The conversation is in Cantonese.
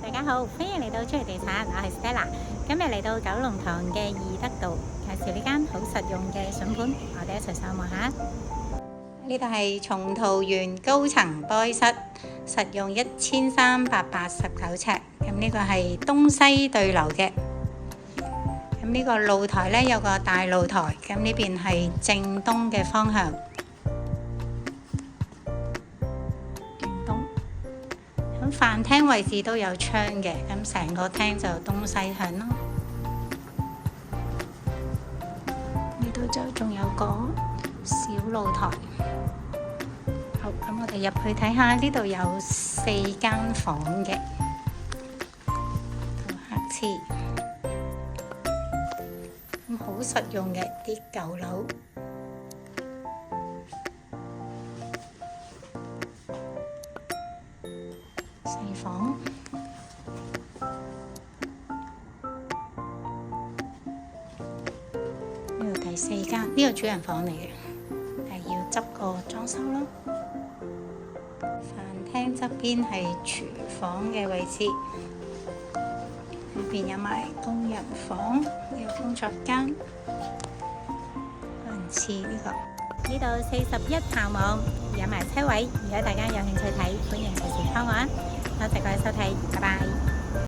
大家好，歡迎嚟到中原地產，我係 Stella。今日嚟到九龍塘嘅義德道，介紹呢間好實用嘅筍盤，我哋一齊上望下。呢度係松桃園高層多室，實用1389尺。咁呢個係東西對流嘅。咁呢個露台呢，有個大露台，咁呢邊係正東嘅方向。咁飯廳位置都有窗嘅，咁成個廳就東西向咯。呢度就仲有個小露台。好，咁我哋入去睇下，呢度有4間房嘅，客廁。咁好實用嘅啲舊樓。細房，呢度第4間，呢個主人房嚟嘅，係要執個裝修咯。飯廳側邊係廚房嘅位置，呢邊有埋工人房，有工作間，個人廁呢個。呢度41號網有埋車位，如果大家有興趣睇，歡迎隨時敲我啊！多謝各位收睇，拜拜。